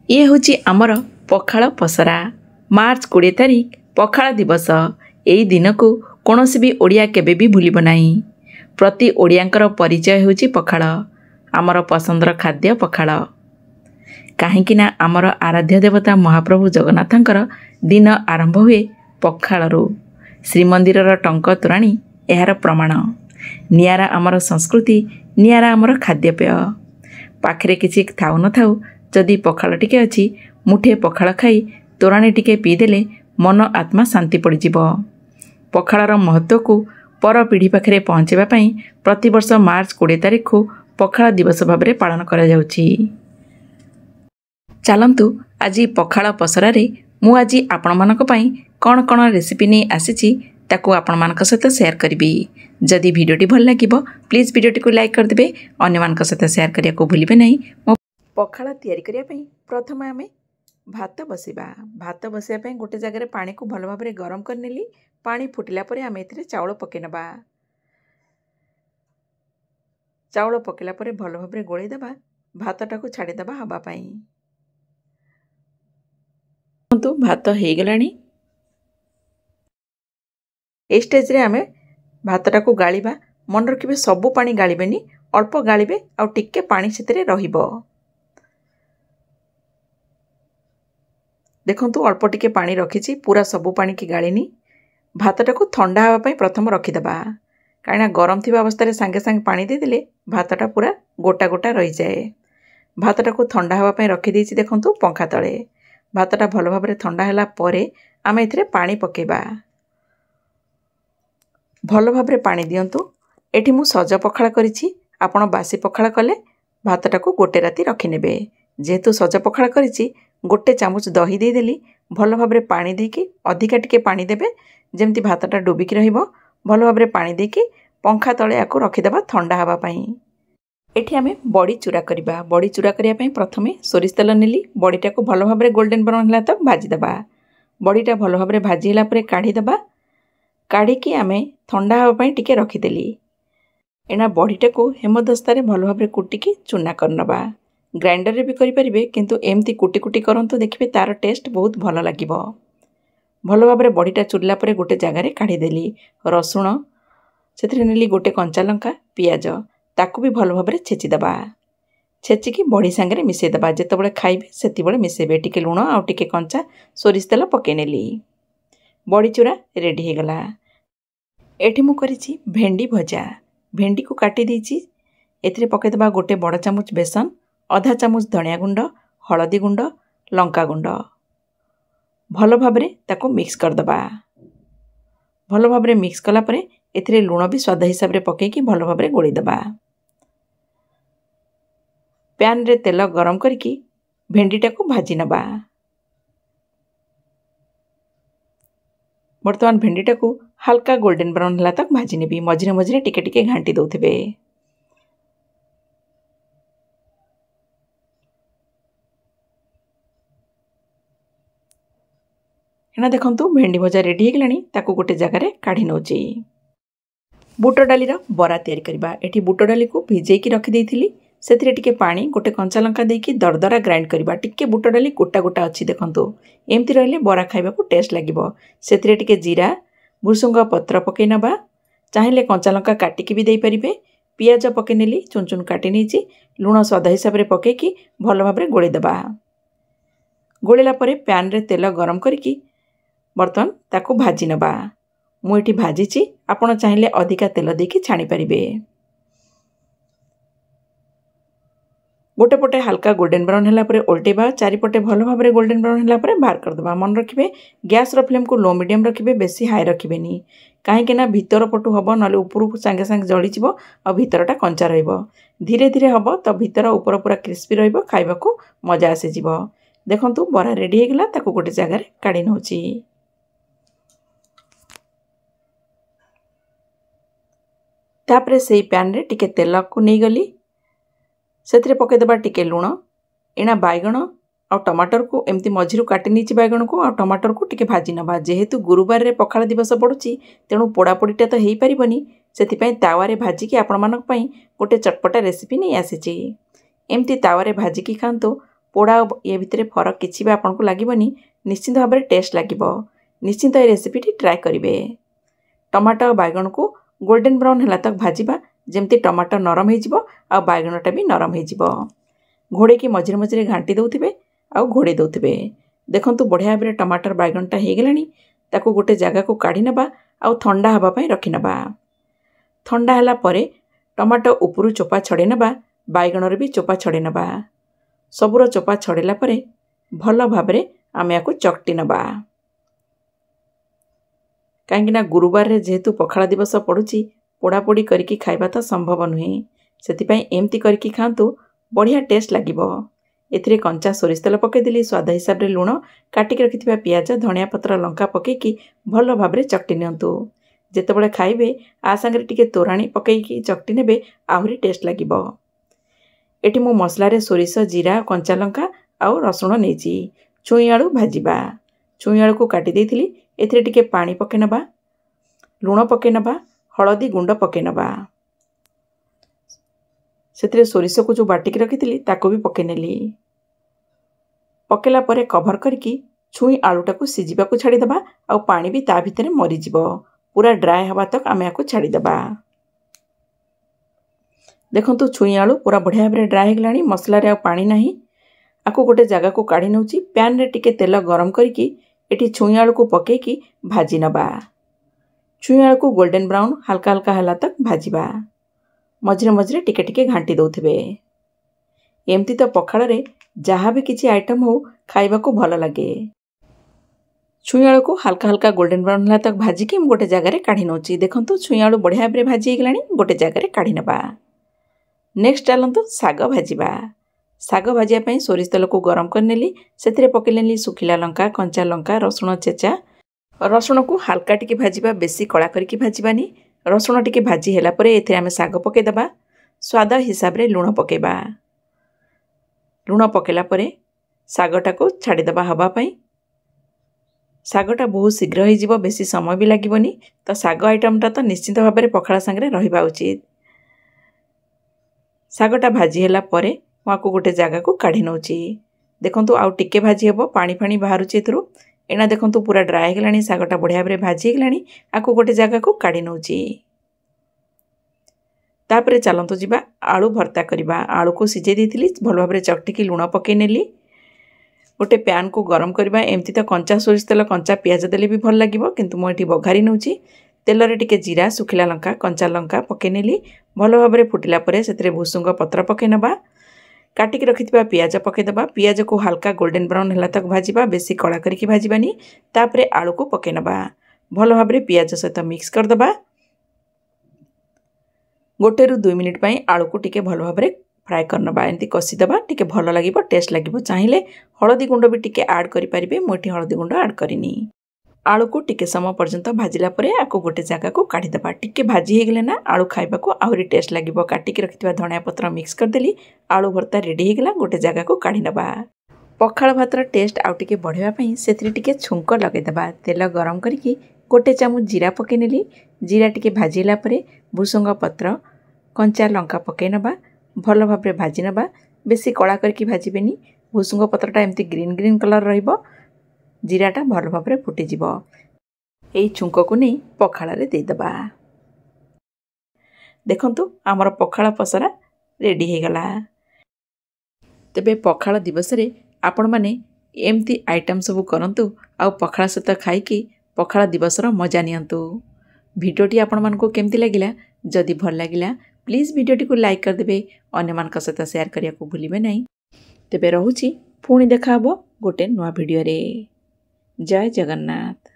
ये होची आमर पखाल पसरा मार्च 20 तारिख पखाल दिवस। यही दिन को कौन भी ओडिया केबे भी भूलिब नाही। प्रति ओडियांकर परिचय होची पखाल। आमर पसंदर खाद्य पखाल। काहींकिना आमर आराध्य देवता महाप्रभु जगन्नाथंकर दिन आरंभ हुए पखालरू। श्रीमंदिरर टंक तोराणी यार प्रमाण। नियारा आमर संस्कृति, नियारा आमर खाद्यपेय। पाखरे किछि थाउ न थाउ जदि पखाल टिके अछि, मुठे पखाल खाई तोराणी टिके पीदेले मन आत्मा शांति पड़िजिब। पखालर महत्व को पर पीढ़ी पाखरे पहुँचेबा पई प्रतिवर्ष मार्च 20 तारिख को पखाल दिवस भाबरे पालन करा जाउछि। चलंतु आज पखाल पसरारे मु आज आपण मानक पई कौन कौन रेसिपी नहीं आसीछि ताकू आपण मानक सहित शेयर करी। जदि वीडियोटी भल लागिबो प्लीज वीडियोटी को लाइक करदेबे, अन्य मानक सहित शेयर करिया को भूलिबे नहीं। मो पखाल तैयारी करिया पई प्रथम आमे भात बसिबा। भात बसिया पई गोटे जगह पानी को भल भाबरे गरम कर नेली। पानी फुटिला परे आमे एथिरे चाउल पके नबा। चाउल पकेला परे भल भाबरे गोळेई देबा। भातटा को छाड़ी देबा हवा पई। तो भात हे गलानी। ए स्टेज रे आमे भातटा को गालिबा। मन रखिबे सबु पानी गालिबेनी, अल्प गालिबे आ टिके पानी सेतरे रहिबो। देखंतु अल्प टिके पानी रखिछि, पूरा सबु पानी की गालिनी। भातटा को ठंडा हवा पई प्रथम रखि देबा। काइना गरम थिबा अवस्था रे संगे संगे पानी दे देले भातटा पूरा गोटा गोटा रहि जाए। भातटा को ठंडा हवा पई रखि देछि। देखंतु पंखा तळे भातटा भल भाबरे ठंडा होला परे आमे एथिरे पानी पकेबा। भल भाबरे पानी दियंतु। एठी मु सज पखाल करिछि। आपण बासी पखाल कले भातटा को गोटे राती रखि नेबे। जेहेतु सज पखाल करिछि गोटे चामच दही दे देली। भल भाबरे पानी देकी अधिका टिके पानी देबे जेमति भातटा डुबिकी रहिबो। भल भाबरे पानी देकी पंखा तळे याको रखि देबा ठंडा हवा पई। एठी आमे बड़ी चूरा करिबा। बड़ी चूरा करिया पई प्रथमे सोरिष तेल नेली। बड़ीटा को भल भाबरे गोल्डन ब्राउन होला तक भाजी देबा। बड़ीटा भल भाबरे भाजी होला परे काढी देबा। काढ़ी की आमे ठंडा हवा पई टिके रखि देली। एना बड़ीटा को हेमदस्तारे भल भाबरे कुटिकी चूना करनबा। ग्राइंडर रे भी करि परिबे, किंतु एमती कुटी कुटी करंतु देखिबे तार टेस्ट बहुत भल लागिबो। भल भाबरे बड़ीटा चुरला परे गोटे जगह रे काढी देली। रसुण सेथरे नेली, गोटे कंचा लंका, पियाज ताकू भी भल भाबरे छेची देबा। छेचिकी बड़ी सांगरे मिसेई देबा। जेतेबेले खाइबे सेतिबेले मिसेबे। टिके लुण आ टिके कंचा सोरिष तेल पके नेली। बड़ी चूरा रेडी हे गला। एठी मु करिछि भेंडी भजा। भेंडी को काटी देछि। एथिरे पके देबा गोटे बड़ चामच बेसन, आधा चामच धनिया गुंड, हळदी गुंड, लंका गुंड। भल भाबरे ताको मिक्स कर देबा। भल भाबरे मिक्स कला परे एथिरे लुण भी स्वाद हिसाब रे पकेकी भल भाबरे गोळी देबा। पैन रे तेल गरम करके भेंडीटा को भाजी नबा। बर्तमान भेंडीटा को हल्का गोल्डन ब्राउन होला तक भाजी नेबी। मझिरे मझिरे टिके टिके घांटी दउथिबे। एना देखंतु भेंडी भजा रेडी हे गलानी। ताको गोटे जगह रे काढी नउची। बुट डालीर बरा तैयारी करबा। एठी बुट डाली को भिजेई की रखि देइथिली। सेथिरे टिके पानी, गोटे कंचा लंका देकी दरदरा ग्राइंड करबा। टिके बुट डाली गोटा गोटा अछि देखंतु। एमती रहले बरा खाइबा को टेस्ट लागिबो। सेथिरे टिके जीरा, भुसुंग पत्र पके नबा। चाहिले कंचा लंका काटिकी भी देई परिबे। पियाज पके नेली, चुन चुन काटी नेछि। लुण स्वाद हिसाब रे पकेकी भल भाबरे गोळी देबा। गोळेला परे पैन रे तेल गरम करके बर्तमान ताको भाजी नबा। मु एठी भाजीछि। आपण चाहिले अधिका तेल देकी छाणी परिबे। गोटे पटे हल्का गोल्डन ब्राउन होला परे उल्टेबा। चारिपटे भल भाबरे गोल्डन ब्राउन होला परे बाहर कर देबा। मन रखिबे गैस रो फ्लेम को लो मीडियम रखिबे, बेसी हाई रखिबेनी। काहेकि ना भीतर पटु हबो, नले ऊपर संगे संगे जळी जिवो आ भीतरटा कंचा रहइबो। धीरे धीरे हबो तो भीतर ऊपर पूरा क्रिस्पी रहइबो, खाइबा को मजा आसे जिवो। देखंतु बरा रेडी हे गेला। ताको गोटे जगह रे काढी नउची। तापरे सेई पैन रे टिके तेल को नै गली। सेथिरे पके देबा टिके लुण। एना बाइगण आ टमाटर को एमती मझिरु काटी नीची। बाइगण को आ टमाटर को टिके भाजी नबा। जेहेतु गुरुवार रे पखाल दिवस पड़ुची तेणु पोड़ा पोड़ीटा तो हेई परिबनी। सेथिपई तावारे भाजी की आपण मानक पई गोटे चटपटा रेसिपी नै आसीची। एमती तावारे भाजी की खांतो पोड़ा ये भितर फरक किसी भी आपको लगे निश्चिंत भाव में टेस्ट लगे। निश्चिंत ये रेसिपीटी ट्राए करेंगे। टमाटो और बैगन को गोल्डन ब्राउन है तक भाजवा जमती टमाटो नरम हो बैगनटा भी नरम हो घोड़े की मझे मझे घाटी दौथे आ घोड़े दौथे। देखूँ बढ़िया भाव में टमाटर बैगनटा हो गलानी ताकू गोटे जगह को काढ़ी नबा आ ठंडा हवाई रखी नबा। ठंडा है परे टमाटो उपरू चोपा छड़े नबा बैगन भी चोपा छड़े नबा। सबूर चोपा छड़ेला परे भल भाव में आम या चकटी नबा। कहीं गुरुवार रे जेहेतु पखाला दिवस पड़ुची पोड़ापोड़ी करके खाइबा तो संभव नुहे से एमती करके खातु बढ़िया टेस्ट लगिबो। एथिरे कंचा सोरिष तेल पकईदेली स्वाद हिसाब रे लुण काटिक रखिथिबा पियाज धनिया पत्र लंका पकईकी भल भाव में चकटी नियंतु। जेतेबेले खाइबे आ संगे टिके तोराणी पकईकी चकटी नेबे आहुरी टेस्ट लगिबो। एठी मु मसला रे सोरिष जीरा कंचा लंका आउ रसुण नेची छुई आलू भाजिबा। छुई आलू को काटी देइथिली एथिरे टिके पानी पके नबा लुण पके नबा हळदी गुंड पके नबा। से सोरिष को जो बाटिक रखी ताको भी पके नेली। पकेला परे कभर करके छुई आलूटा को सीझा को छाड़ीदबा आ पानी भी ता भितर मरीज पूरा ड्राए हवा तक आम या छाड़ीदबा। देखो छुई आलू पूरा बढ़िया भाव में ड्राए होगलानी मसला रे आ पानी नहीं आपको गोटे जगह को काढ़ी नौची पैन रे टिके तेल गरम करके एठी छुई आलू को पकईकी भाजी नबा। छुई आलू को गोल्डन ब्राउन हल्का हल्का हला तक भाजिबा। मझे मझे टिके टिके घाटी दौथे। एमती तो पखाल रे जहाँ भी किसी आइटम हो खाइबा को भल लगे। छुई आलू को हल्का हल्का गोल्डन ब्राउन है तक भाजिकी गोटे जगह काढ़ी नौची। देखो छुई आलू बढ़िया भाव में भाजी होगलानी गोटे जगह काढ़ी नबा। नेक्स्ट चलतु साग भाजिबा। साग भाजिया सोरिष तेल को गरम कर नेली से पकईली सुखिला लंका कंचा लंका रसुण चेचा। रसुण को हल्का टिके भाजिबा बेसी कड़ा करके भाजिबानी। रसुण टिके भाजी हैला परे एथिरे आमे साग पकेदेबा। स्वाद हिसाब रे लुण पकेबा। लुण पकेला परे सागटा को छाड़ीदेबा हवा पाई। सागटा बहुत शीघ्र हो बेसी समय भी लगिबनी तो साग आइटमटा तो निश्चित भाव में पखाला संगे रहिबा उचित। सागटा भाजी हैला परे को गोटे जगह को काढ़ी नौची। देखंतु आउ टिके भाजी हेबो पानी फानी बाहरुची एथुरु। एना देखंतु पूरा ड्राए होगलानी सागटा बढ़िया भाव में भाजी होगलानी आको गोटे जगह को काढ़ी नौची। तापरे चलतु जीवा आलू भर्ता करवा। आलू को सिझे देइथिली भल भाव में चकटिकी लुण पकई नेली। गोटे पैन को गरम करवा। एमती तो कंचा सोरिष तेल कंचा पियाज देले भी भल लागिबो किंतु मु एठी बघारी नौची। तेल रे टिके जीरा सुखिला लंका कंचा लंका पकई नेली भल भाव में फुटिला परे सेतरे भुसुंग पत्र पकई नबा। काटिक रखिथिबा पियाज पकईदेबा। पियाज को हल्का गोल्डन ब्राउन है तक भाजिबा बेसी कड़ा करके भाजिबानी। तापरे आलू को पकई नबा भल भाव में पियाज सहित मिक्स करदबा। गोटे रु 2 मिनिट पई आलू को टिके भल भाव में फ्राए करनबा। एमती कषिदबा टिके भल लागिबो टेस्ट लागिबो। चाहिए हळदी गुंड भी टिके ऐड करि परिबे। मु एठी हळदी गुंड ऐड करिनी। आलू को टिके समय पर्यंत भाजिला परे आको गोटे जगह को काढ़ीदेबा। टिके भाजी होगले ना आलू खाइबा को आहुरी टेस्ट लागिबो। काटिक रखिथिबा धनिया पत्र मिक्स करदेली आलू भर्ता रेडी होगला गोटे जगह को काढ़ी नबा। पखाल भातर टेस्ट आउ टिके बढ़ावा पई सेथि टिके छुंक लगेदेबा। तेल गरम करके गोटे चामच जीरा पकई नेली। जीरा टिके भाजिला परे भुसुंग पत्र कंचा लंका पकई नबा भल भाव में भाजी नबा। बेसी कड़ा करके भाजिबेनी। भुसुंग पत्रटा एमती ग्रीन ग्रीन कलर रहिबो। जीराटा भल भाव में फुटिजिबो। एई छुंक को नहीं पखाल रे देदेबा। देखंतु आमर पखाल पसरा रेडी हो गला। तेबे पखाल दिवस रे आपण माने एमती आइटम सब करंतु आ पखाल सहित खाइकी पखाल दिवसर मजा नियंतु। भिडियोटी आपण मानको केमती लागिला जदि भल लागिला प्लीज भिडियोटी को लाइक करदेबे। अन्य मानक सहित शेयर करिया को भूलिबे नहीं। तेबे रहुची पुणी देखा हबो गोटे नवा भिडियो रे। जय जगन्नाथ।